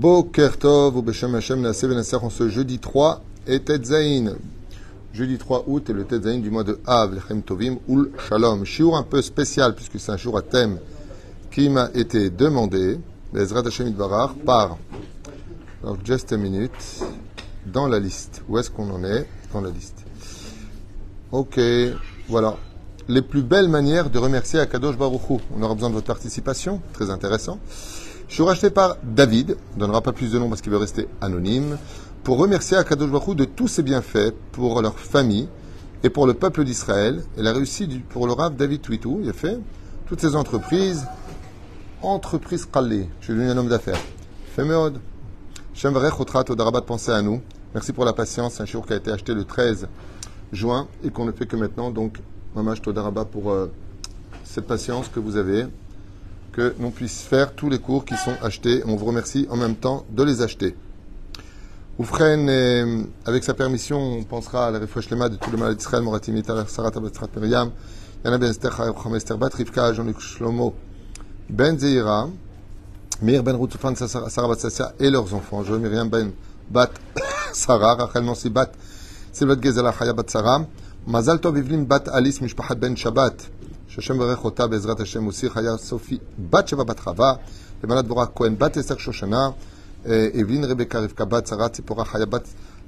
Boker Tov, ou Beshem Hashem, Nasseh Benasser, en ce jeudi 3 et Tetzaïn. Jeudi 3 août et le Tetzaïn du mois de Av, Lechem Tovim, Ul Shalom. Shiur un peu spécial, puisque c'est un jour à thème qui m'a été demandé, Bezrat Hashem Itbarach, par, alors just a minute, dans la liste. Où est-ce qu'on en est dans la liste? Ok, voilà. Les plus belles manières de remercier Akadosh Baruch Hu. On aura besoin de votre participation, très intéressant. Je suis racheté par David, on ne donnera pas plus de noms parce qu'il veut rester anonyme, pour remercier Akadosh Baruch Hu de tous ses bienfaits pour leur famille et pour le peuple d'Israël. Et la réussite pour le Rav David Twitou, il a fait toutes ces entreprises Qalli. Je suis devenu un homme d'affaires. Femeod. Shem Varech Otrat Odarabat, pensez à nous. Merci pour la patience. C'est un shiur qui a été acheté le 13 juin et qu'on ne fait que maintenant. Donc, Mamash Todaraba pour cette patience que vous avez, que l'on puisse faire tous les cours qui sont achetés. On vous remercie en même temps de les acheter. Oufren, avec sa permission, on pensera à la refouach lema de tous les malades d'Israël, Moratim Yitar, Sarata Betrat Miriam, Yana Ben Esther, Chacham Esther Bat, Rivka, Jean-Luc Shlomo, Ben Zeira, Meir Ben Routsoufan, Sarah Bat Sassia et leurs enfants, Joël Miriam Ben Bat Sarah, Rachel Nancy Bat, Sylvette Gezala, Chaya Bat Sarah, Mazal Tov Ivlim Bat Alice, Mishpachat Ben Shabbat, Shashem Berech Ota, Bezrat Hashem aussi, Chaya Sophie Bat Sheva Bat Chava, Evanat Bora Cohen Bat Esther Shoshana, Evelyn Rebecca Rivka Bat Sarah Tzipora Chaya Bat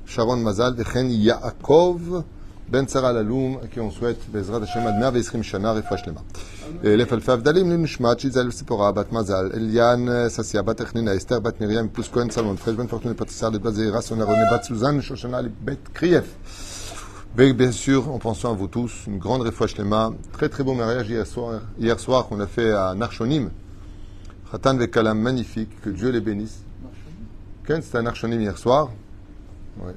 Sharon Mazal, Vechen Yaakov Ben Sarah Laloum, à qui on souhaite Bezrat Hashem Ad 120 Shana, Refouach Lema. Lef Alfa Avdalim, Nishmat, Chizal Tzipora Bat Mazal, Eliane Sassia Bat Echnina, Esther Bat Miriam, plus Cohen Salmon, Fresh Ben Fortune Patricia, Les Bat Zeira, Sonarone Bat Suzanne, Shoshana, Bet Krief. Bien sûr, en pensant à vous tous, une grande refouach lema, très très beau mariage hier soir qu'on a fait à Narshonim. Khatan Vekalam, magnifique, que Dieu les bénisse. Ken, c'était à Narshonim hier soir. Ouais.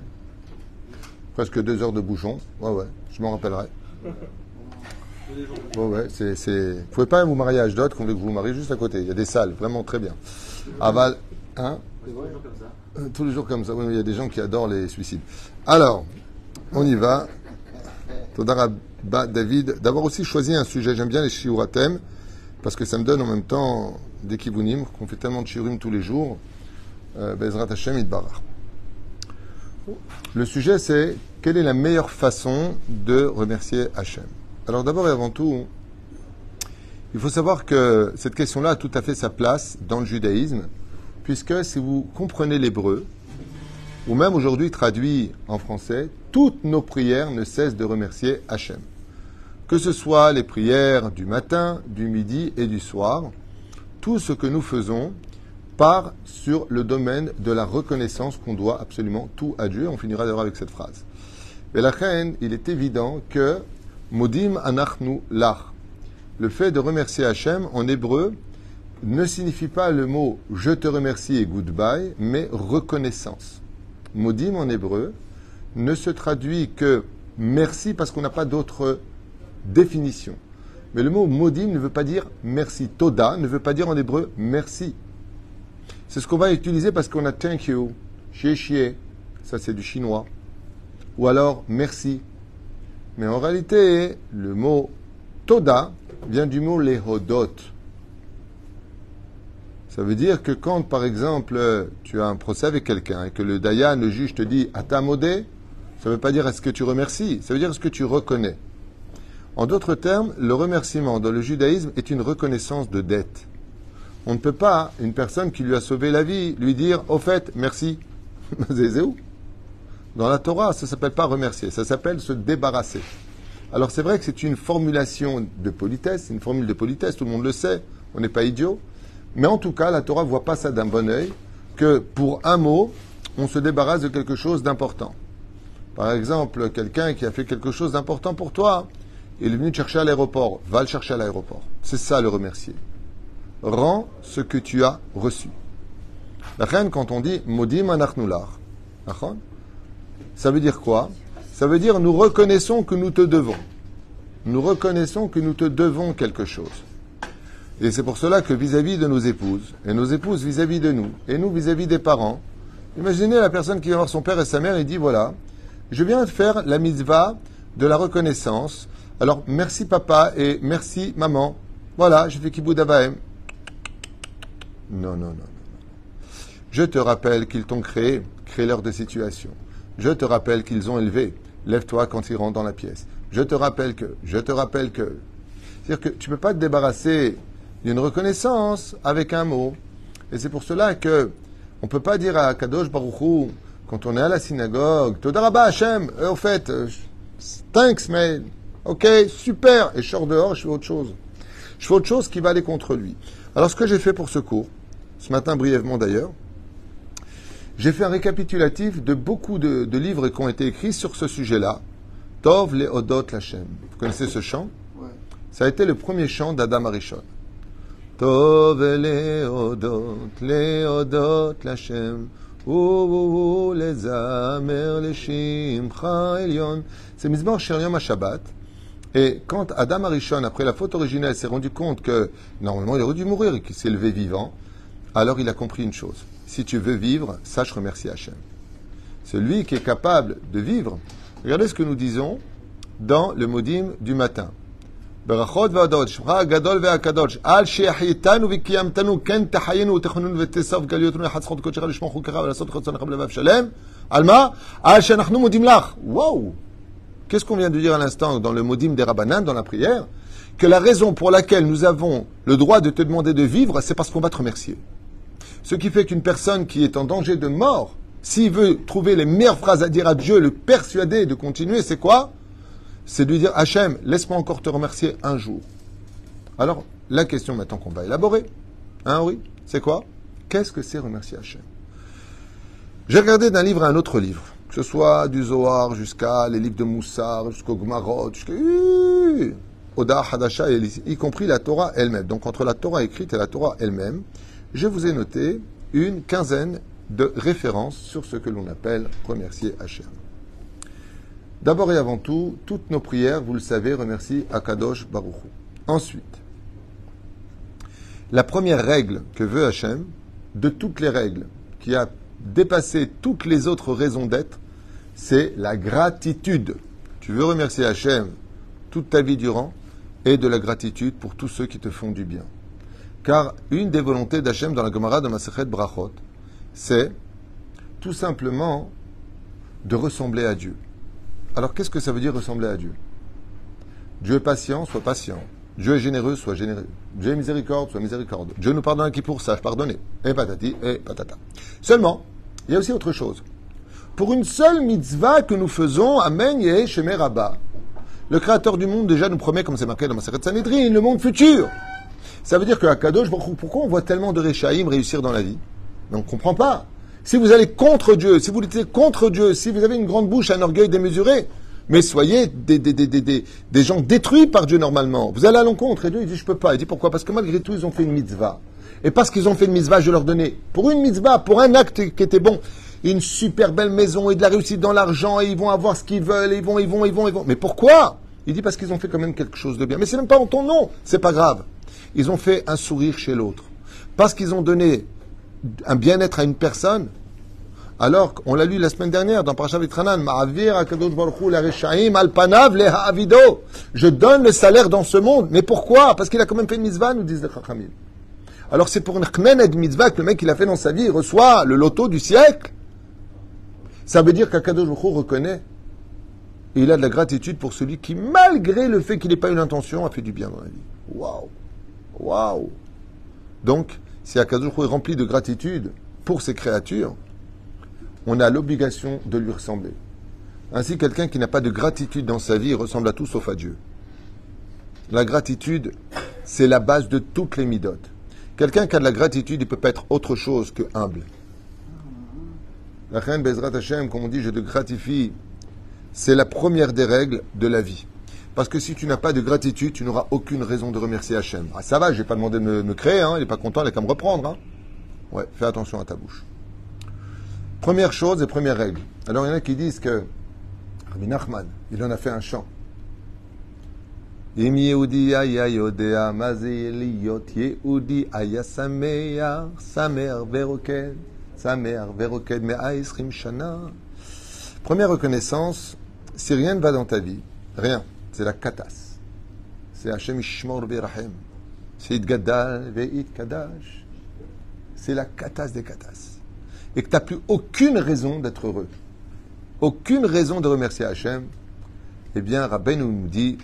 Presque 2 heures de bouchon. Ouais, je m'en rappellerai. Ouais, vous pouvez pas vous marier à Ashdod, qu'on veut que vous vous mariez juste à côté. Il y a des salles, vraiment très bien. Aval, hein? Tous les jours comme ça. Oui, il y a des gens qui adorent les suicides. Alors, on y va. Todarabba David. D'avoir aussi choisi un sujet. J'aime bien les shiuratem parce que ça me donne en même temps des kivunim, qu'on fait tellement de shiurim tous les jours. Bezrat Hashem Itbarach. Le sujet, c'est quelle est la meilleure façon de remercier Hashem. Alors d'abord et avant tout, il faut savoir que cette question-là a tout à fait sa place dans le judaïsme, puisque si vous comprenez l'hébreu, ou même aujourd'hui traduit en français, toutes nos prières ne cessent de remercier Hachem. Que ce soit les prières du matin, du midi et du soir, tout ce que nous faisons part sur le domaine de la reconnaissance qu'on doit absolument tout à Dieu. On finira d'ailleurs avec cette phrase. Et la reine, il est évident que Modim anachnu lach, le fait de remercier Hachem en hébreu, ne signifie pas le mot je te remercie et goodbye, mais reconnaissance. Modim en hébreu ne se traduit que merci parce qu'on n'a pas d'autre définition. Mais le mot modim ne veut pas dire merci. Toda ne veut pas dire en hébreu merci. C'est ce qu'on va utiliser parce qu'on a thank you, xie, ça c'est du chinois. Ou alors merci. Mais en réalité, le mot toda vient du mot lehodot. Ça veut dire que quand, par exemple, tu as un procès avec quelqu'un et que le dayan, le juge, te dit « Ata modé », ça ne veut pas dire « est-ce que tu remercies », ça veut dire « est-ce que tu reconnais ». En d'autres termes, le remerciement dans le judaïsme est une reconnaissance de dette. On ne peut pas, une personne qui lui a sauvé la vie, lui dire « au fait, merci ». C'est où? Dans la Torah, ça ne s'appelle pas remercier, ça s'appelle se débarrasser. Alors c'est vrai que c'est une formulation de politesse, une formule de politesse, tout le monde le sait, on n'est pas idiot. Mais en tout cas, la Torah ne voit pas ça d'un bon œil, que pour un mot, on se débarrasse de quelque chose d'important. Par exemple, quelqu'un qui a fait quelque chose d'important pour toi, il est venu te chercher à l'aéroport, va le chercher à l'aéroport. C'est ça le remercier. Rends ce que tu as reçu. La reine, quand on dit « modim anachnular », ça veut dire quoi? Ça veut dire nous reconnaissons que nous te devons. Nous reconnaissons que nous te devons quelque chose. Et c'est pour cela que vis-à-vis de nos épouses, et nos épouses vis-à-vis de nous, et nous vis-à-vis des parents, imaginez la personne qui va voir son père et sa mère et dit, voilà, je viens de faire la mitzvah de la reconnaissance, alors merci papa et merci maman, voilà, j'ai fait kiboud avaim. Non. Je te rappelle qu'ils t'ont créé, crée-leur de situation. Je te rappelle qu'ils ont élevé, lève-toi quand ils rentrent dans la pièce. Je te rappelle que. C'est-à-dire que tu ne peux pas te débarrasser d'une reconnaissance avec un mot. Et c'est pour cela que on ne peut pas dire à Kadosh Baruch Hu, quand on est à la synagogue, Toda Rabba Hashem, au fait, thanks, mais ok, super, et je sors dehors, je fais autre chose. Je fais autre chose qui va aller contre lui. Alors ce que j'ai fait pour ce cours, ce matin brièvement d'ailleurs, j'ai fait un récapitulatif de beaucoup de livres qui ont été écrits sur ce sujet-là. Tov Leodot Lachem. Vous connaissez ce chant? Ouais. Ça a été le premier chant d'Adam Arishon. Tov Leodot Lachem. Lezamer Leshimcha Elyon. C'est Mizmor Shir Yom HaShabbat. Et quand Adam Arishon, après la faute originelle, s'est rendu compte que normalement il aurait dû mourir et qu'il s'est levé vivant, alors il a compris une chose. Si tu veux vivre, sache remercier Hachem. Celui qui est capable de vivre, regardez ce que nous disons dans le Modim du matin. Berachot v'adot, shemcha gadol ve'akadosh, al she'achitanu v'kiyamtanu, ken tahayenu v'techanun v'tesav galiotunu yachatzchot kochecha l'shmo chukecha v'lasot chotzonecha b'levav shalem. Alma, al she'anachnu modim lach. Wow! Qu'est-ce qu'on vient de dire à l'instant dans le Modim des Rabbanan, dans la prière? Que la raison pour laquelle nous avons le droit de te demander de vivre, c'est parce qu'on va te remercier. Ce qui fait qu'une personne qui est en danger de mort, s'il veut trouver les meilleures phrases à dire à Dieu, le persuader de continuer, c'est quoi? C'est de lui dire, Hachem, laisse-moi encore te remercier un jour. Alors, la question maintenant qu'on va élaborer, hein, oui, c'est quoi? Qu'est-ce que c'est remercier Hachem? J'ai regardé d'un livre à un autre livre, que ce soit du Zohar jusqu'à les livres de Moussar, jusqu'au Gmarot, jusqu'à Oda Hadasha, y compris la Torah elle-même. Donc, entre la Torah écrite et la Torah elle-même, je vous ai noté une quinzaine de références sur ce que l'on appelle remercier Hachem. D'abord et avant tout, toutes nos prières, vous le savez, remercient Akadosh Baruch Hu. Ensuite, la première règle que veut Hachem, de toutes les règles, qui a dépassé toutes les autres raisons d'être, c'est la gratitude. Tu veux remercier Hachem toute ta vie durant, et de la gratitude pour tous ceux qui te font du bien. Car une des volontés d'Hachem dans la Gemara de Masechet Brachot, c'est tout simplement de ressembler à Dieu. Alors qu'est-ce que ça veut dire ressembler à Dieu? Dieu est patient, sois patient. Dieu est généreux, sois généreux. Dieu est miséricorde, sois miséricorde. Dieu nous pardonne qui pour sache pardonner. Et patati, et patata. Seulement, il y a aussi autre chose. Pour une seule mitzvah que nous faisons, Amen Yeh Shemei Rabba, le Créateur du monde déjà nous promet, comme c'est marqué dans Masechet Sanhedrin, le monde futur. Ça veut dire qu'à Kadosh, pourquoi on voit tellement de Réchaïm réussir dans la vie? Mais on ne comprend pas. Si vous allez contre Dieu, si vous luttez contre Dieu, si vous avez une grande bouche, un orgueil démesuré, mais soyez des gens détruits par Dieu normalement. Vous allez à l'encontre et Dieu il dit je peux pas. Il dit pourquoi? Parce que malgré tout ils ont fait une mitzvah. Et parce qu'ils ont fait une mitzvah, je leur donnais pour une mitzvah, pour un acte qui était bon, une super belle maison et de la réussite dans l'argent et ils vont avoir ce qu'ils veulent, et ils vont. Mais pourquoi? Il dit parce qu'ils ont fait quand même quelque chose de bien. Mais c'est même pas en ton nom, c'est pas grave. Ils ont fait un sourire chez l'autre. Parce qu'ils ont donné un bien-être à une personne, alors on l'a lu la semaine dernière dans Parashat Vitranan, Ma'avir HaKadosh Baruch Hu l'Areshaim Alpanav le'ha'avido. Je donne le salaire dans ce monde. Mais pourquoi? Parce qu'il a quand même fait une mitzvah, nous disent les Chachamim. Alors c'est pour une chmenet mitzvah que le mec il a fait dans sa vie, il reçoit le loto du siècle. Ça veut dire qu'HaKadosh Baruch Hu reconnaît et il a de la gratitude pour celui qui, malgré le fait qu'il n'ait pas eu l'intention, a fait du bien dans la vie. Waouh! Waouh! Donc, si HaKadosh Baruch Hu est rempli de gratitude pour ses créatures, on a l'obligation de lui ressembler. Ainsi, quelqu'un qui n'a pas de gratitude dans sa vie ressemble à tout sauf à Dieu. La gratitude, c'est la base de toutes les midotes. Quelqu'un qui a de la gratitude, il ne peut pas être autre chose que humble. La reine Bezrat Hashem, comme on dit, je te gratifie, c'est la première des règles de la vie. Parce que si tu n'as pas de gratitude, tu n'auras aucune raison de remercier Hachem. Ah, ça va, je n'ai pas demandé de me créer, hein, il n'est pas content, il n'est qu'à me reprendre. Hein. Ouais, fais attention à ta bouche. Première chose et première règle. Alors il y en a qui disent que Rabbi Nachman, il en a fait un chant. Im Yehudi aya yodea ma ze liot Yehudi aya sameach samer veroked me'a 20 shana. Première reconnaissance, si rien ne va dans ta vie, rien, c'est la katas. C'est Hashem Yishmor B'Rahem. C'est Itgadal Ve'it Kadash. C'est la katas des katas. et que tu n'as plus aucune raison d'être heureux, aucune raison de remercier Hachem, eh bien, Rabbeinu nous dit,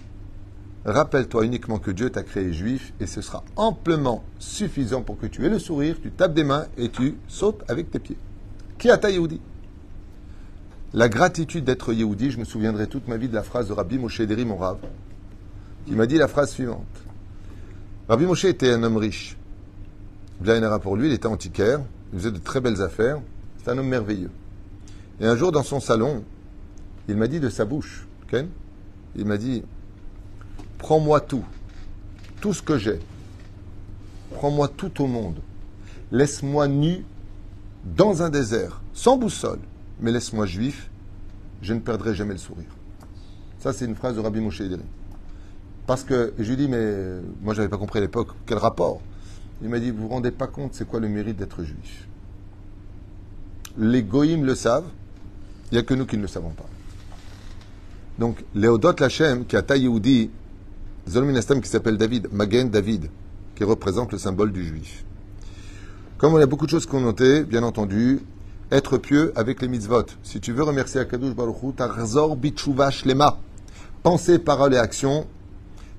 rappelle-toi uniquement que Dieu t'a créé juif et ce sera amplement suffisant pour que tu aies le sourire, tu tapes des mains et tu sautes avec tes pieds. Qui a ta Yehudi? La gratitude d'être Yehudi, je me souviendrai toute ma vie de la phrase de Rabbi Moshe Deri, mon Rav, qui m'a dit la phrase suivante. Rabbi Moshe était un homme riche. Bien énara pour lui, il était antiquaire, il faisait de très belles affaires, c'est un homme merveilleux. Et un jour, dans son salon, il m'a dit de sa bouche, Ken, il m'a dit, prends-moi tout ce que j'ai, prends-moi tout au monde, laisse-moi nu dans un désert, sans boussole, mais laisse-moi juif, je ne perdrai jamais le sourire. Ça, c'est une phrase de Rabbi Moshe Deri. Parce que, je lui dis, mais moi, je n'avais pas compris à l'époque, quel rapport? Il m'a dit, vous ne vous rendez pas compte, c'est quoi le mérite d'être juif? Les goïms le savent, il n'y a que nous qui ne le savons pas. Donc, Léodot Lachem, qui a taillé Yehudi, Zolminastam qui s'appelle David, Magen David, qui représente le symbole du juif. Comme on a beaucoup de choses qu'on notait, bien entendu, être pieux avec les mitzvot. Si tu veux remercier Akadosh Baruch Hu, Tarzor Bitshuva Shlema. Pensée, parole et action.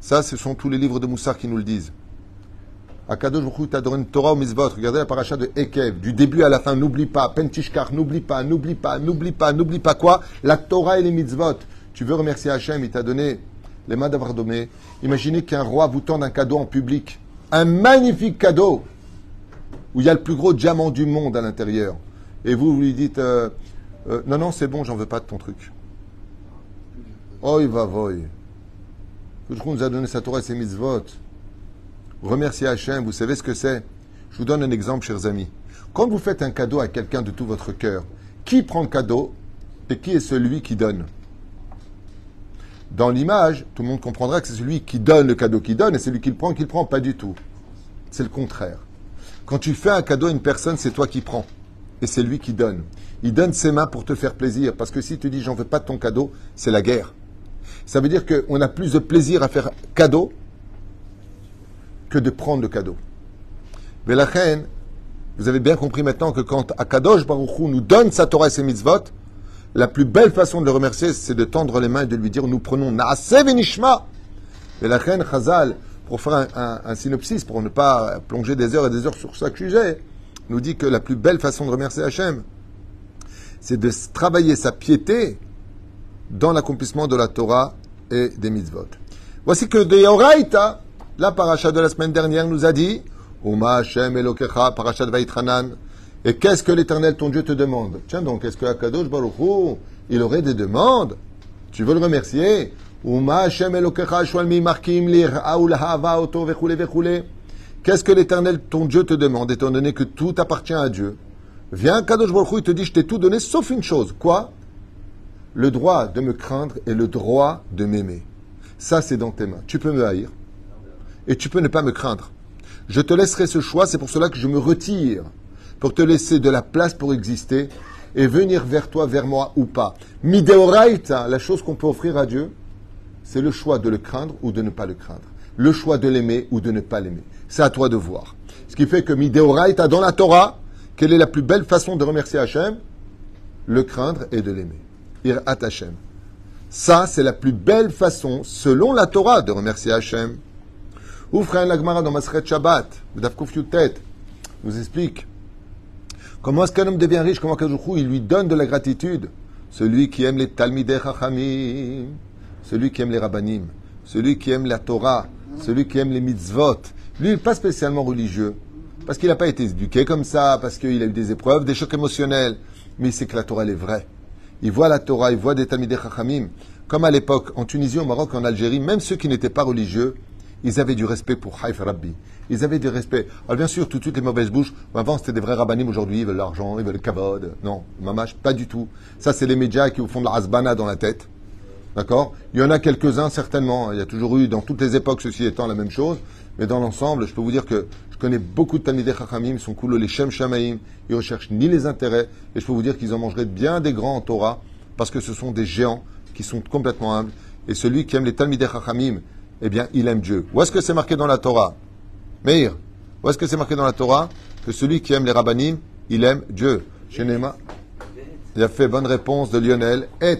Ça, ce sont tous les livres de Moussar qui nous le disent. Akadosh Baruch Hu t'a donné une Torah au mitzvot. Regardez la paracha de Ekev, du début à la fin. N'oublie pas, Pentishkar, n'oublie pas quoi? La Torah et les mitzvot. Tu veux remercier Hachem, il t'a donné les mains d'avoir donné. Imaginez qu'un roi vous tende un cadeau en public. Un magnifique cadeau où il y a le plus gros diamant du monde à l'intérieur. Et vous lui dites non, c'est bon, j'en veux pas de ton truc. Oh, il va voy. Le nous a donné sa Torah et ses mitzvot. Remerciez Hachem, vous savez ce que c'est? Je vous donne un exemple, chers amis. Quand vous faites un cadeau à quelqu'un de tout votre cœur, qui prend le cadeau et qui est celui qui donne? Dans l'image, tout le monde comprendra que c'est celui qui donne le cadeau qui donne et celui qui le prend pas du tout. C'est le contraire. Quand tu fais un cadeau à une personne, c'est toi qui prends. Et c'est lui qui donne. Il donne ses mains pour te faire plaisir. Parce que si tu dis, j'en veux pas de ton cadeau, c'est la guerre. Ça veut dire qu'on a plus de plaisir à faire cadeau que de prendre le cadeau. Mais la reine, vous avez bien compris maintenant que quand Akadosh Baruch Hu nous donne sa Torah et ses mitzvot, la plus belle façon de le remercier, c'est de tendre les mains et de lui dire, nous prenons Naaseh Venishma. Mais la reine Chazal, pour faire un synopsis, pour ne pas plonger des heures et des heures sur chaque sujet, nous dit que la plus belle façon de remercier Hachem, c'est de travailler sa piété dans l'accomplissement de la Torah et des mitzvot. Voici que de Yoraïta, la paracha de la semaine dernière nous a dit, Uma Hashem Elokecha, paracha de Vaïtranan, et qu'est-ce que l'Éternel, ton Dieu, te demande? Tiens donc, est-ce que Akadosh Baruch Hu, il aurait des demandes? Tu veux le remercier? Uma Hashem Elokecha, Shwalmi Markim Lir'a Ulahava Oto Vechule Vechule. Qu'est-ce que l'Éternel, ton Dieu, te demande, étant donné que tout appartient à Dieu? Viens, Kadosh Baruch Hu, il te dit, je t'ai tout donné, sauf une chose. Quoi? Le droit de me craindre et le droit de m'aimer. Ça, c'est dans tes mains. Tu peux me haïr et tu peux ne pas me craindre. Je te laisserai ce choix, c'est pour cela que je me retire, pour te laisser de la place pour exister et venir vers toi, vers moi ou pas. Mideoraita, la chose qu'on peut offrir à Dieu, c'est le choix de le craindre ou de ne pas le craindre. Le choix de l'aimer ou de ne pas l'aimer. C'est à toi de voir. Ce qui fait que Mideoraita, dans la Torah, quelle est la plus belle façon de remercier Hachem? Le craindre et de l'aimer. Irat Hachem. Ça, c'est la plus belle façon, selon la Torah, de remercier Hachem. Oufraïn Lagmara dans Masret Shabbat, B'davkuf Yutet, nous explique comment est-ce qu'un homme devient riche, comment Kadosh il lui donne de la gratitude. Celui qui aime les Talmidei Chachamim, celui qui aime les Rabbanim, celui qui aime la Torah, celui qui aime les mitzvot. Lui, il n'est pas spécialement religieux, parce qu'il n'a pas été éduqué comme ça, parce qu'il a eu des épreuves, des chocs émotionnels. Mais il sait que la Torah, elle est vraie. Il voit la Torah, il voit des Talmidei Chachamim. Comme à l'époque, en Tunisie, au Maroc, en Algérie, même ceux qui n'étaient pas religieux, ils avaient du respect pour Haïf Rabbi. Ils avaient du respect. Alors bien sûr, tout de suite, les mauvaises bouches, avant c'était des vrais rabbinim, aujourd'hui ils veulent l'argent, ils veulent le kavod. Non, mamash, pas du tout. Ça, c'est les médias qui vous font de la hasbana dans la tête. D'accord? Il y en a quelques-uns, certainement. Il y a toujours eu, dans toutes les époques, ceci étant la même chose. Mais dans l'ensemble, je peux vous dire que je connais beaucoup de Talmidei Chachamim, ils sont cool, les Shem Shamaim, ils ne recherchent ni les intérêts, et je peux vous dire qu'ils en mangeraient bien des grands en Torah, parce que ce sont des géants qui sont complètement humbles. Et celui qui aime les Talmidei Chachamim, eh bien, il aime Dieu. Où est-ce que c'est marqué dans la Torah? Meir, où est-ce que c'est marqué dans la Torah que celui qui aime les Rabbanim, il aime Dieu? Shenema. Il a fait bonne réponse de Lionel. Et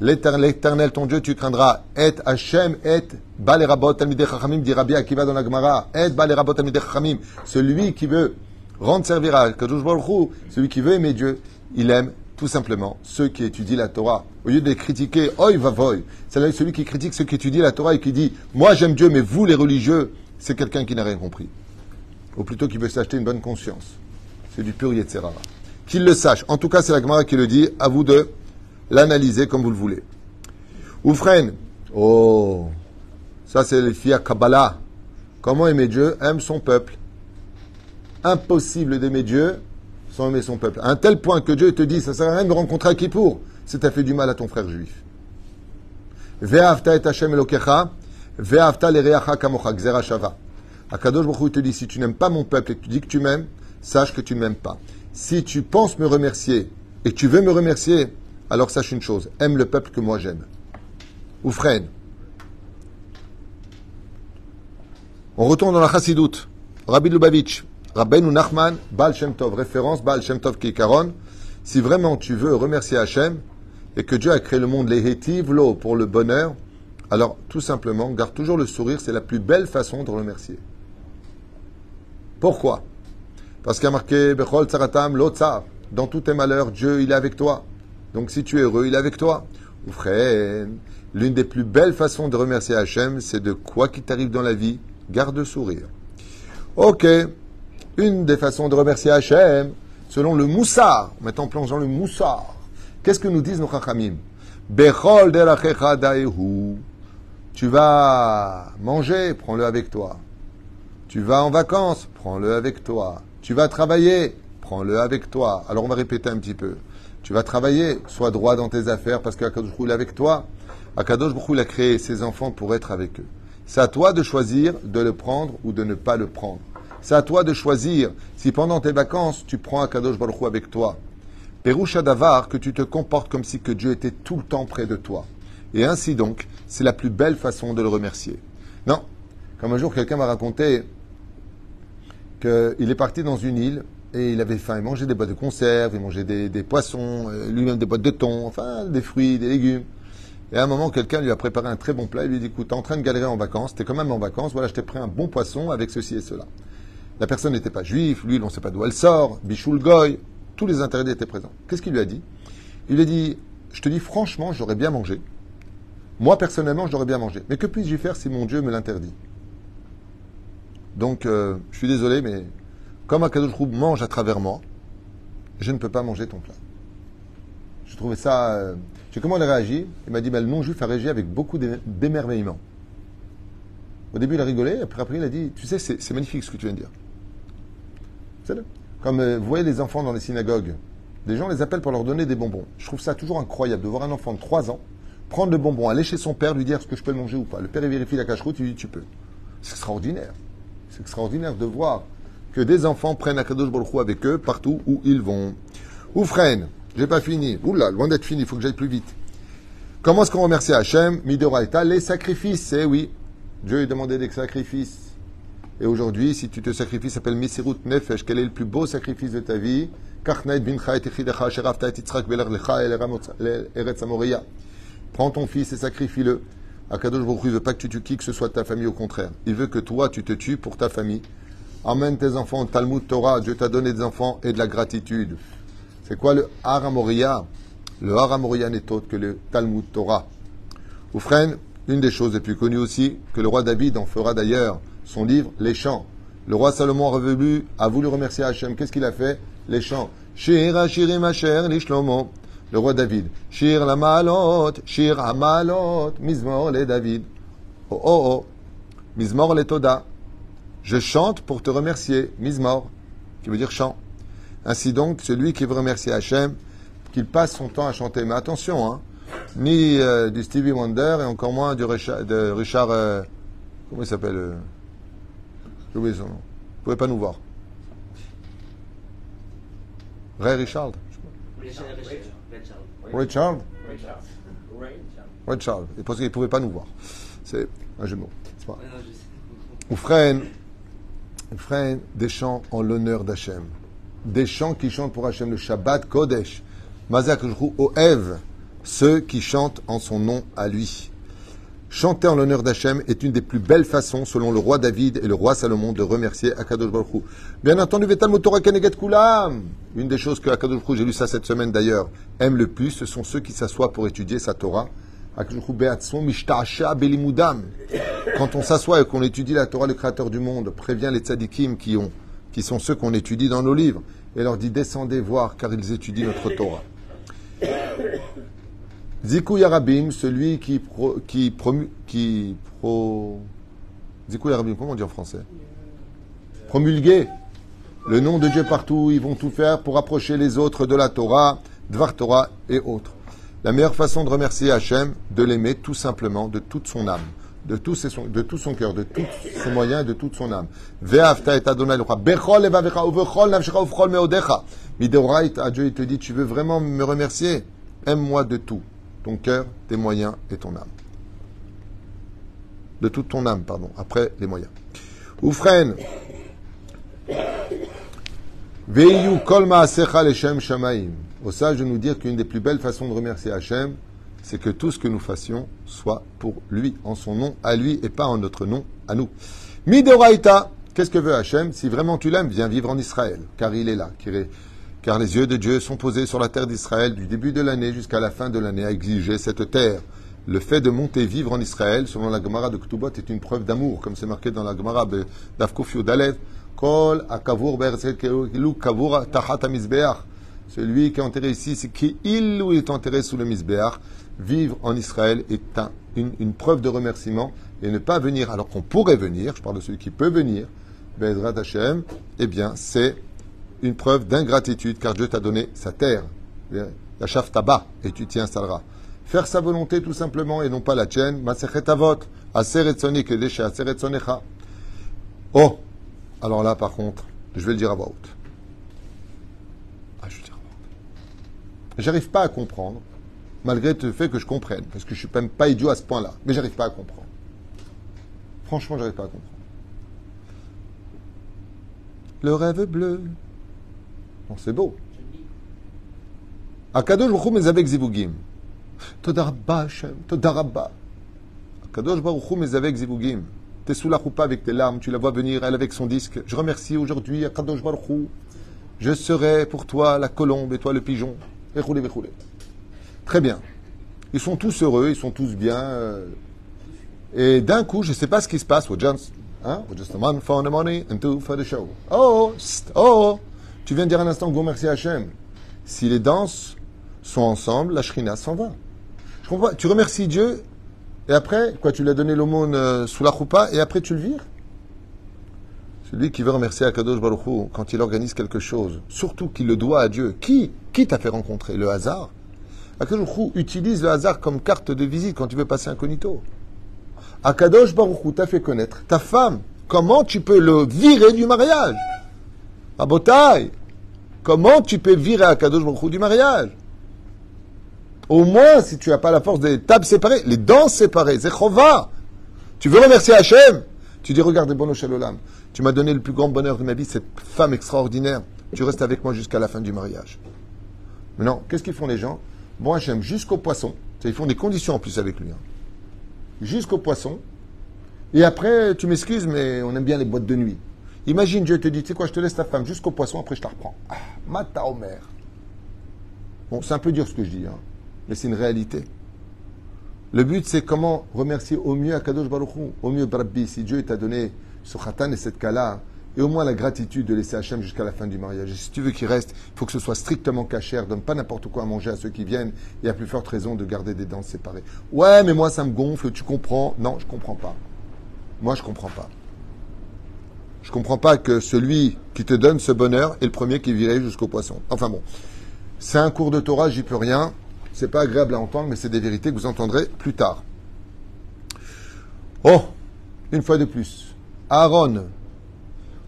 l'Éternel, ton Dieu, tu craindras. Et Hachem, et Balerabot Talmidei Chachamim, dit Rabbi Akiva dans la Gemara. Et Balerabot Talmidei Chachamim. Celui qui veut rendre servir à Kadosh Baruch Hu, celui qui veut aimer Dieu, il aime tout simplement ceux qui étudient la Torah. Au lieu de les critiquer, oi vavoy, c'est celui qui critique ceux qui étudient la Torah et qui dit, moi j'aime Dieu, mais vous les religieux, c'est quelqu'un qui n'a rien compris. Ou plutôt qui veut s'acheter une bonne conscience. C'est du pur Yetzerara. Qu'il le sache. En tout cas, c'est la Gemara qui le dit. À vous de l'analyser comme vous le voulez. Oufren. Oh. Ça, c'est les filles à Kabbalah. Comment aimer Dieu? Aime son peuple. Impossible d'aimer Dieu sans aimer son peuple. À un tel point que Dieu te dit, ça sert à rien de me rencontrer à Kippour. C'est t'as fait du mal à ton frère juif. Ve'afta et Hashem Elokecha. Ve'afta l'ereacha kamocha. Gzera shava. Akadosh Baruch Hu te dit, si tu n'aimes pas mon peuple et que tu dis que tu m'aimes, sache que tu ne m'aimes pas. Si tu penses me remercier et que tu veux me remercier, alors sache une chose, aime le peuple que moi j'aime. Oufren. On retourne dans la Chassidoute. Rabbi Lubavitch, Rabbeinu Nachman, Baal Shem Tov, référence Baal Shem Tov Kikaron. Si vraiment tu veux remercier Hachem et que Dieu a créé le monde, les Hétiv, l'eau pour le bonheur, alors tout simplement, garde toujours le sourire, c'est la plus belle façon de remercier. Pourquoi? Parce qu'il y a marqué Bechol Tsaratam Lo Tsar. Dans tous tes malheurs, Dieu, il est avec toi. Donc si tu es heureux, il est avec toi. Oufren, l'une des plus belles façons de remercier Hachem, c'est de quoi qu'il t'arrive dans la vie, garde le sourire. Ok, une des façons de remercier Hachem, selon le Moussar, maintenant plongeons le Moussar. Qu'est-ce que nous disent nos Chachamim? Bechol Derachecha Daehu. Tu vas manger, prends-le avec toi. Tu vas en vacances, prends-le avec toi. Tu vas travailler, prends-le avec toi. Alors on va répéter un petit peu. Tu vas travailler, sois droit dans tes affaires parce qu'Akadosh Baruch Hu est avec toi. Akadosh Baruch Hu a créé ses enfants pour être avec eux. C'est à toi de choisir de le prendre ou de ne pas le prendre. C'est à toi de choisir si pendant tes vacances tu prends Akadosh Baruch Hu avec toi. Péroucha Davar, que tu te comportes comme si que Dieu était tout le temps près de toi. Et ainsi donc, c'est la plus belle façon de le remercier. Non, comme un jour quelqu'un m'a raconté qu'il est parti dans une île et il avait faim. Il mangeait des boîtes de conserve, il mangeait des poissons, lui-même des boîtes de thon, enfin des fruits, des légumes. Et à un moment, quelqu'un lui a préparé un très bon plat. Il lui dit, écoute, t'es en train de galérer en vacances, t'es quand même en vacances, voilà, je t'ai pris un bon poisson avec ceci et cela. La personne n'était pas juive, lui, on ne sait pas d'où elle sort, Bichoul Goy, tous les interdits étaient présents. Qu'est-ce qu'il lui a dit? Il lui a dit, je te dis franchement, j'aurais bien mangé. Moi, personnellement, j'aurais bien mangé. Mais que puis-je faire si mon Dieu me l'interdit? Donc, je suis désolé, mais comme Akadosh Baruch Hu mange à travers moi, je ne peux pas manger ton plat. Je trouvais ça... Tu sais comment il a réagi? Il m'a dit, mais le non-juif a réagi avec beaucoup d'émerveillement. Au début, il a rigolé, après il a dit, tu sais, c'est magnifique ce que tu viens de dire. C'est là. Comme vous voyez les enfants dans les synagogues, des gens les appellent pour leur donner des bonbons. Je trouve ça toujours incroyable de voir un enfant de 3 ans prendre le bonbon, aller chez son père, lui dire est-ce que je peux le manger ou pas. Le père il vérifie la cache-route, il lui dit tu peux. C'est extraordinaire. C'est extraordinaire de voir que des enfants prennent Akadosh Baruch Hu avec eux partout où ils vont. Oufren, j'ai pas fini. Oula, loin d'être fini, il faut que j'aille plus vite. Comment est-ce qu'on remercie Hachem? Midoraita, les sacrifices, eh oui. Dieu lui demandait des sacrifices. Et aujourd'hui, si tu te sacrifies, ça s'appelle Misirut Nefesh. Quel est le plus beau sacrifice de ta vie? Prends ton fils et sacrifie-le. Akadosh Baruch Hu ne veut pas que tu tues qui que ce soit de ta famille, au contraire. Il veut que toi, tu te tues pour ta famille. Emmène tes enfants au Talmud Torah. Dieu t'a donné des enfants et de la gratitude. C'est quoi le Har HaMoriah? Le Har HaMoriah n'est autre que le Talmud Torah. Oufren, une des choses les plus connues aussi, que le roi David en fera d'ailleurs son livre, Les Chants. Le roi Salomon a voulu remercier Hachem. Qu'est-ce qu'il a fait? Les chants. Shir Hashirim Asher li Shlomo. Le roi David. Shir la Maalot, Shir HaMaalot, Mizmor le David. Oh oh oh. Mizmor le Toda. Je chante pour te remercier. Mizmor, qui veut dire chant. Ainsi donc, celui qui veut remercier Hachem, qu'il passe son temps à chanter. Mais attention, hein, ni du Stevie Wonder et encore moins de Richard comment il s'appelle j'ai oublié son nom. Vous pouvez pas nous voir. Ray Richard. Richard. Richard. Parce qu'il ne pouvait pas nous voir. C'est un jeu de mots. C'est pas. Ou freine des chants en l'honneur d'Hachem. des chants qui chantent pour Hachem, le Shabbat Kodesh. Mazak Oev, ceux qui chantent en son nom à lui. Chanter en l'honneur d'Hachem est une des plus belles façons, selon le roi David et le roi Salomon, de remercier Akadosh Baruch Hu. Bien entendu, Vetal Motorah Keneget Kulam. Une des choses que Akadosh Baruch Hu, j'ai lu ça cette semaine d'ailleurs, aime le plus, ce sont ceux qui s'assoient pour étudier sa Torah. Quand on s'assoit et qu'on étudie la Torah, le Créateur du monde prévient les tzadikim qui sont ceux qu'on étudie dans nos livres et leur dit descendez voir car ils étudient notre Torah. Zikou Yarabim, celui Zikou Yarabim, comment on dit en français? Promulguer le nom de Dieu partout, ils vont tout faire pour approcher les autres de la Torah, Dvar Torah et autres. La meilleure façon de remercier Hachem, de l'aimer tout simplement, de toute son âme, de tout son cœur, de tous ses moyens et de toute son âme. Ve'afta et Adonai l'ocha, bechol evavecha uvechol nafshecha uvechol meodecha. Mideoraita, Dieu il te dit, tu veux vraiment me remercier? Aime-moi de tout, ton cœur, tes moyens et ton âme. De toute ton âme, pardon, après les moyens. Oufren. Ve'yu kol ma'asecha leshem shamaim. Au sage de nous dire qu'une des plus belles façons de remercier Hachem, c'est que tout ce que nous fassions soit pour lui, en son nom à lui et pas en notre nom à nous. Midoraita, qu'est-ce que veut Hachem? Si vraiment tu l'aimes, viens vivre en Israël, car il est là. Car les yeux de Dieu sont posés sur la terre d'Israël du début de l'année jusqu'à la fin de l'année à exiger cette terre. Le fait de monter vivre en Israël, selon la Gemara de Ketubot, est une preuve d'amour, comme c'est marqué dans la Gemara d'Avkuf Yudalev, Kol akavur be'eretz kavur tachat hamizbeach. Celui qui est enterré ici, c'est qu'il est enterré sous le Mizbeach. Vivre en Israël est une preuve de remerciement et ne pas venir, alors qu'on pourrait venir, je parle de celui qui peut venir, Be'ezrat Hashem, eh bien, c'est une preuve d'ingratitude car Dieu t'a donné sa terre, la Shaftaba, et tu t'y installeras. Faire sa volonté tout simplement et non pas la tienne. Masechet Avot, Aseret Sonik et Deshe Aseret Sonecha. Oh, alors là, par contre, je vais le dire à voix haute. J'arrive pas à comprendre, malgré le fait que je comprenne, parce que je suis même pas idiot à ce point-là, mais j'arrive pas à comprendre. Franchement, j'arrive pas à comprendre. Le rêve bleu. Bon, c'est beau. Akadosh Baruch Hu mezavek zivugim. Toda rabba Hashem, toda rabba. Akadosh Baruch Hu mezavek zivugim. T'es sous la choupa avec tes larmes, tu la vois venir, elle avec son disque. Je remercie aujourd'hui Akadosh Baruch Hu. Je serai pour toi la colombe et toi le pigeon. Très bien. Ils sont tous heureux, ils sont tous bien. Et d'un coup, je ne sais pas ce qui se passe. Just a man for the money and two for the show. Oh, tu viens de dire un instant que vous remerciez Hachem. Si les danses sont ensemble, la shrina s'en va. Je comprends. Tu remercies Dieu et après, quoi, tu lui as donné l'aumône sous la choupa et après tu le vires. Celui qui veut remercier Akadosh Baruch Hu quand il organise quelque chose, surtout qu'il le doit à Dieu. Qui t'a fait rencontrer? Le hasard? Akadosh Baruch Hu utilise le hasard comme carte de visite quand tu veux passer incognito. Akadosh Baruch Hu t'a fait connaître ta femme. Comment tu peux le virer du mariage? Rabotai, comment tu peux virer Akadosh Baruch Hu du mariage? Au moins, si tu n'as pas la force des tables séparées, les danses séparées, c'est chova. Tu veux remercier Hachem? Tu dis, regarde, Bono Shalolam, tu m'as donné le plus grand bonheur de ma vie, cette femme extraordinaire. Tu restes avec moi jusqu'à la fin du mariage. Maintenant, qu'est-ce qu'ils font les gens? Bon Hachem, jusqu'au poisson. Ils font des conditions en plus avec lui. Jusqu'au poisson. Et après, tu m'excuses, mais on aime bien les boîtes de nuit. Imagine, Dieu te dit, tu sais quoi, je te laisse ta femme jusqu'au poisson, après je te reprends. Ah, Mata Omer. Bon, c'est un peu dur ce que je dis, mais c'est une réalité. Le but, c'est comment remercier au mieux Akadosh Baruch Hu, au mieux Rabbi, si Dieu t'a donné ce khatan et cette kala, et au moins la gratitude de laisser Hachem jusqu'à la fin du mariage. Et si tu veux qu'il reste, il faut que ce soit strictement cachère, donne pas n'importe quoi à manger à ceux qui viennent, et à plus forte raison de garder des danses séparées. Ouais, mais moi ça me gonfle, tu comprends? Non, je comprends pas. Moi, je comprends pas. Je comprends pas que celui qui te donne ce bonheur est le premier qui virait jusqu'au poisson. Enfin bon, c'est un cours de Torah, j'y peux rien. C'est pas agréable à entendre, mais c'est des vérités que vous entendrez plus tard. Oh, une fois de plus. Aaron,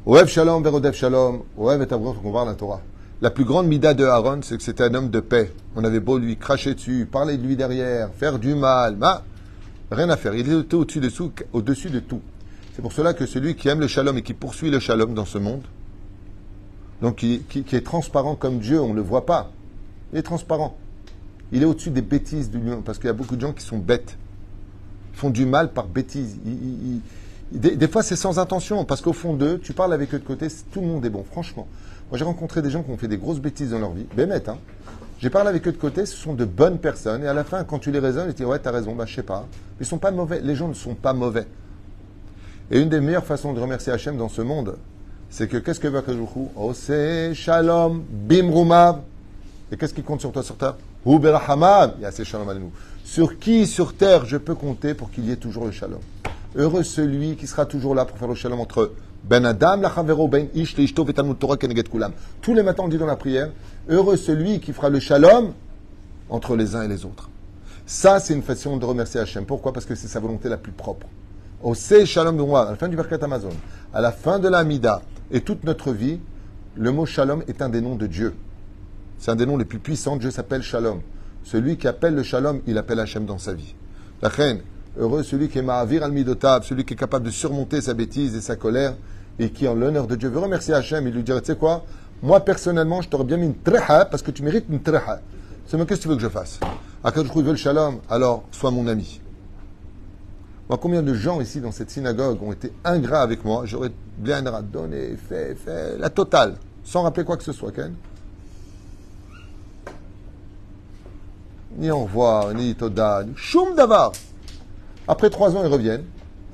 Oev Shalom, Verodev Shalom, Oev et Avrot, on va voir la Torah. La plus grande mida de Aaron, c'est que c'était un homme de paix. On avait beau lui cracher dessus, parler de lui derrière, faire du mal, rien à faire. Il était au-dessus de tout. C'est pour cela que celui qui aime le shalom et qui poursuit le shalom dans ce monde, Donc qui est transparent comme Dieu, on ne le voit pas. Il est transparent. Il est au-dessus des bêtises de l'humain, parce qu'il y a beaucoup de gens qui sont bêtes. Ils font du mal par bêtise. Des fois, c'est sans intention, parce qu'au fond d'eux, tu parles avec eux de côté, tout le monde est bon, franchement. Moi, j'ai rencontré des gens qui ont fait des grosses bêtises dans leur vie. Bémet, hein. J'ai parlé avec eux de côté, ce sont de bonnes personnes, et à la fin, quand tu les raisonnes, ils te disent, ouais, t'as raison, bah, je sais pas. Ils sont pas mauvais. Les gens ne sont pas mauvais. Et une des meilleures façons de remercier Hachem dans ce monde, c'est que qu'est-ce que veut Akadoujou? Oh, c'est Shalom, Bim Rumav. Et qu'est-ce qui compte sur toi sur terre? Hu Berahamav. Il y a ces Shalom à nous. Sur qui sur terre je peux compter pour qu'il y ait toujours le Shalom? Heureux celui qui sera toujours là pour faire le Shalom entre Ben Adam, la Chavero, Ben Ish, Leishto, Vetalmud Torah, Keneget Kulam. Tous les matins on dit dans la prière, heureux celui qui fera le Shalom entre les uns et les autres. Ça, c'est une façon de remercier Hachem. Pourquoi? Parce que c'est sa volonté la plus propre. Au C'est Shalom de moi, à la fin du Birkat Amazon, à la fin de la Amida, et toute notre vie, le mot Shalom est un des noms de Dieu. C'est un des noms les plus puissants. Dieu s'appelle Shalom. Celui qui appelle le Shalom, il appelle Hachem dans sa vie. La reine, heureux celui qui est Ma'avir al-Midotav, celui qui est capable de surmonter sa bêtise et sa colère, et qui, en l'honneur de Dieu, veut remercier Hachem et lui dire, tu sais quoi, moi personnellement, je t'aurais bien mis une treha, parce que tu mérites une treha. C'est moi, qu'est-ce que tu veux que je fasse? Quand je veux le Shalom, alors sois mon ami. Moi, combien de gens ici dans cette synagogue ont été ingrats avec moi? J'aurais bien donné, fait, la totale, sans rappeler quoi que ce soit, Ken. Ni au revoir, ni toda, ni choum d'avar. Après 3 ans, ils reviennent.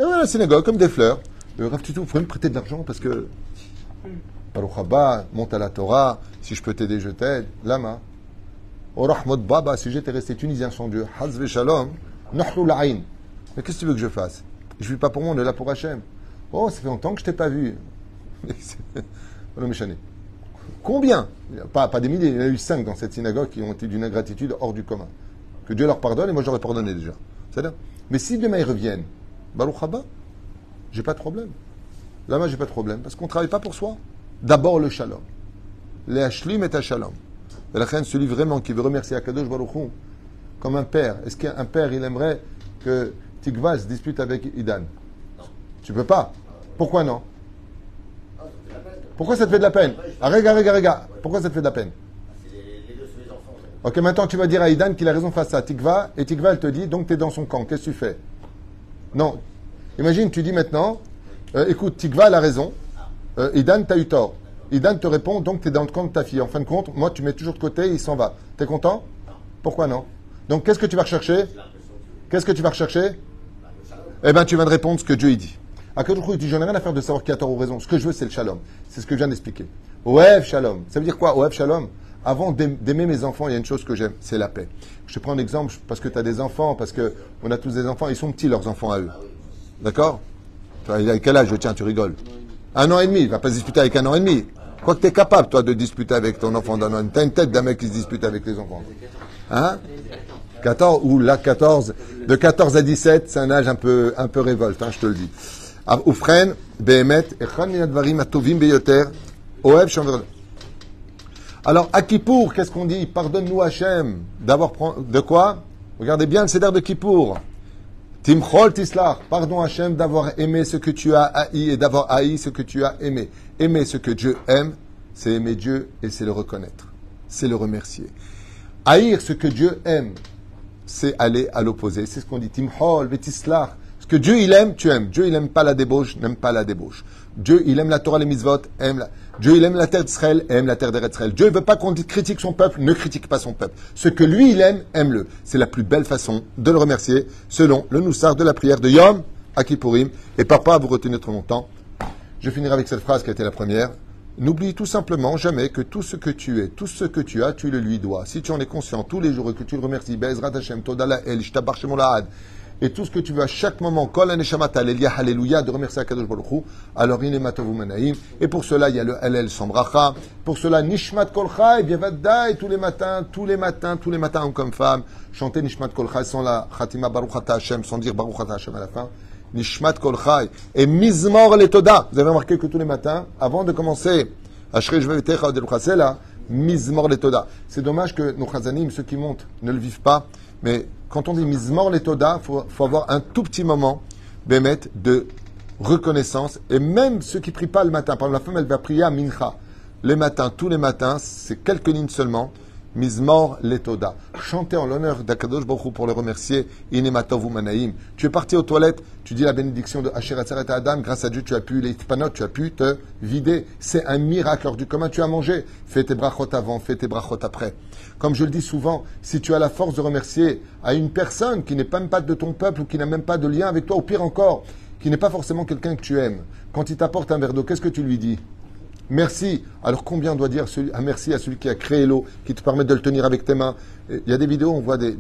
Et voilà la synagogue, comme des fleurs. Rav Tutu, vous pouvez me prêter de l'argent parce que Baruch Haba, monte à la Torah, si je peux t'aider, je t'aide. Lama. Oh Rahmot Baba, si j'étais resté tunisien sans Dieu, Hazve Shalom, Nahrou La'in. Mais qu'est-ce que tu veux que je fasse? Je ne vis pas pour moi, on est là pour Hachem. Oh, ça fait longtemps que je ne t'ai pas vu. Combien? Pas des milliers, il y en a eu 5 dans cette synagogue qui ont été d'une ingratitude hors du commun. Que Dieu leur pardonne, et moi j'aurais pardonné déjà. C'est-à-dire, mais si demain ils reviennent, Baruch Haba, j'ai pas de problème. Là, moi, j'ai pas de problème, parce qu'on ne travaille pas pour soi. D'abord le Shalom. Les Hashlim et Shalom. Et la reine, celui vraiment qui veut remercier Akadosh Baruch Hu, comme un père. Est-ce qu'un père, il aimerait que Tikva se dispute avec Idan? Non. Tu peux pas. Pourquoi non? Pourquoi ça te fait de la peine? Ah, regarde. Pourquoi ça te fait de la peine? Les deux, c'est les enfants. Ok, maintenant tu vas dire à Idan qu'il a raison face à Tikva, et Tikva, elle te dit, donc tu es dans son camp. Qu'est-ce que tu fais? Non. Imagine, tu dis maintenant, écoute, Tikva, elle a raison. Idan, tu as eu tort. Idan te répond, donc tu es dans le camp de ta fille. En fin de compte, moi, tu mets toujours de côté, il s'en va. Tu es content? Non. Pourquoi non? Donc, qu'est-ce que tu vas rechercher? Qu'est-ce que tu vas rechercher? Eh bien, tu viens de répondre ce que Dieu il dit. À quel jour il dit, j'en ai rien à faire de savoir qui a tort ou raison. Ce que je veux, c'est le shalom. C'est ce que je viens d'expliquer. Oev shalom. Ça veut dire quoi, Oev shalom? Avant d'aimer mes enfants, il y a une chose que j'aime, c'est la paix. Je te prends un exemple parce que tu as des enfants, parce qu'on a tous des enfants, ils sont petits, leurs enfants à eux. D'accord? Il a quel âge? Tiens, tu rigoles. 1 an et demi, il ne va pas se disputer avec 1 an et demi. Quoi que tu es capable, toi, de disputer avec ton enfant d'un an et demi. Tu as une tête d'un mec qui se dispute avec les enfants. Hein? 14, ou là, 14. De 14 à 17, c'est un âge un peu révolte, hein, je te le dis. Oufren, Behemet, Echan minadvarim atovim beyoter, Oev Shamver. Alors, à Kippour, qu'est-ce qu'on dit? Pardonne-nous, Hachem, de quoi? Regardez bien le Seder de Kippour. Timchol Tislar, pardon Hachem d'avoir aimé ce que tu as haï et d'avoir haï ce que tu as aimé. Aimer ce que Dieu aime, c'est aimer Dieu et c'est le reconnaître. C'est le remercier. Haïr ce que Dieu aime, c'est aller à l'opposé. C'est ce qu'on dit. Timchol Vetislar. Ce que Dieu il aime, tu aimes. Dieu il n'aime pas la débauche, n'aime pas la débauche. Dieu il aime la Torah, les mitzvot, Dieu il aime la terre d'Israël, aime la terre d'Israël. Dieu ne veut pas qu'on critique son peuple, ne critique pas son peuple. Ce que lui il aime, aime-le. C'est la plus belle façon de le remercier, selon le Noussar de la prière de Yom à Kippourim. Et papa, vous retenez trop longtemps. Je finirai avec cette phrase qui a été la première. N'oublie tout simplement jamais que tout ce que tu es, tout ce que tu as, tu le lui dois. Si tu en es conscient tous les jours et que tu le remercies, Be'ezrat Hashem, Todala El, Ishtabar Shemolahad, et tout ce que tu veux à chaque moment, Kol Aneshamat Aleluya, Alléluia, de remercier Akadosh Baruch Hu, alors Inematovu Menaim, et pour cela, il y a le Hallel Sambracha, pour cela, Nishmat Kol Chai, Biavadai, tous les matins, hommes comme femmes, chanter Nishmat Kol Chai sans la Khatima Baruch Ata Hashem, sans dire Baruch Ata Hashem à la fin, Nishmat Kol Chai, et Mizmor le Toda. Vous avez remarqué que tous les matins, avant de commencer, Ashrei Shvevetecha Odel Chasela, Mizmor le Toda. C'est dommage que nos Chazanim, ceux qui montent, ne le vivent pas, mais quand on dit Mizmor le Toda, faut avoir un tout petit moment, Bémet, de reconnaissance. Et même ceux qui prient pas le matin, par exemple, la femme, elle va prier à Mincha. les matins, tous les matins, c'est quelques lignes seulement. Mizmor letoda. Chanter en l'honneur d'Akadosh Baruch Hu pour le remercier. Inematov Manaim. Tu es parti aux toilettes, tu dis la bénédiction de Asher Atzeret Adam. Grâce à Dieu, tu as pu, les Tpanot, tu as pu te vider. C'est un miracle hors du commun. Tu as mangé. Fais tes brachot avant, fais tes brachot après. Comme je le dis souvent, si tu as la force de remercier à une personne qui n'est même pas de ton peuple ou qui n'a même pas de lien avec toi, ou pire encore, qui n'est pas forcément quelqu'un que tu aimes, quand il t'apporte un verre d'eau, qu'est-ce que tu lui dis? Merci. Alors combien on doit dire un merci à celui qui a créé l'eau, qui te permet de le tenir avec tes mains? Il y a des vidéos, on voit des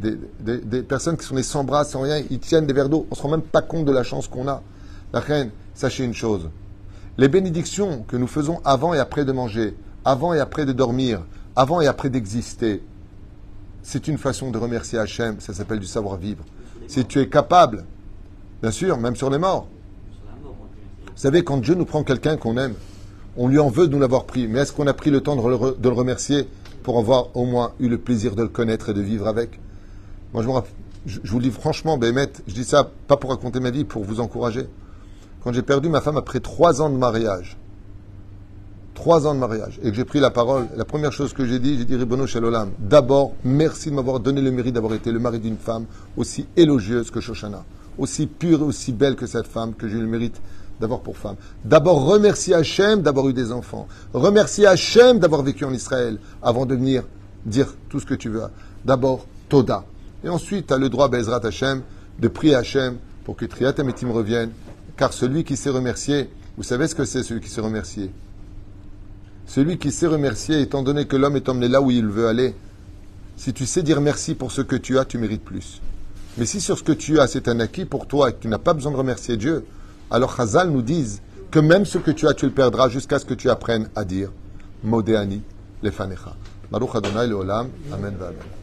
personnes qui sont des sans bras, sans rien, ils tiennent des verres d'eau. On ne se rend même pas compte de la chance qu'on a. La reine, sachez une chose. Les bénédictions que nous faisons avant et après de manger, avant et après de dormir, avant et après d'exister, c'est une façon de remercier Hachem. Ça s'appelle du savoir-vivre. Si tu es capable, bien sûr, même sur les morts. Vous savez, quand Dieu nous prend quelqu'un qu'on aime, on lui en veut de nous l'avoir pris. Mais est-ce qu'on a pris le temps de le remercier pour avoir au moins eu le plaisir de le connaître et de vivre avec? Moi, je vous le dis franchement, Bémet, je dis ça pas pour raconter ma vie, pour vous encourager. Quand j'ai perdu ma femme après 3 ans de mariage, 3 ans de mariage, et que j'ai pris la parole, la première chose que j'ai dit Ribono Shel Olam, d'abord, merci de m'avoir donné le mérite d'avoir été le mari d'une femme aussi élogieuse que Shoshana, aussi pure et aussi belle que cette femme, que j'ai eu le mérite d'avoir pour femme. D'abord, remercier Hachem d'avoir eu des enfants. Remercier Hachem d'avoir vécu en Israël avant de venir dire tout ce que tu veux. D'abord, Toda. Et ensuite, tu as le droit, Bezrat Hachem, de prier Hachem pour que Triat Ametim revienne. Car celui qui sait remercier, vous savez ce que c'est celui qui sait remercier? Celui qui sait remercier, étant donné que l'homme est emmené là où il veut aller, si tu sais dire merci pour ce que tu as, tu mérites plus. Mais si sur ce que tu as, c'est un acquis pour toi et que tu n'as pas besoin de remercier Dieu, alors Chazal nous disent que même ce que tu as, tu le perdras jusqu'à ce que tu apprennes à dire Modéani lefanecha. Baruch Adonai leolam. Amen va amen.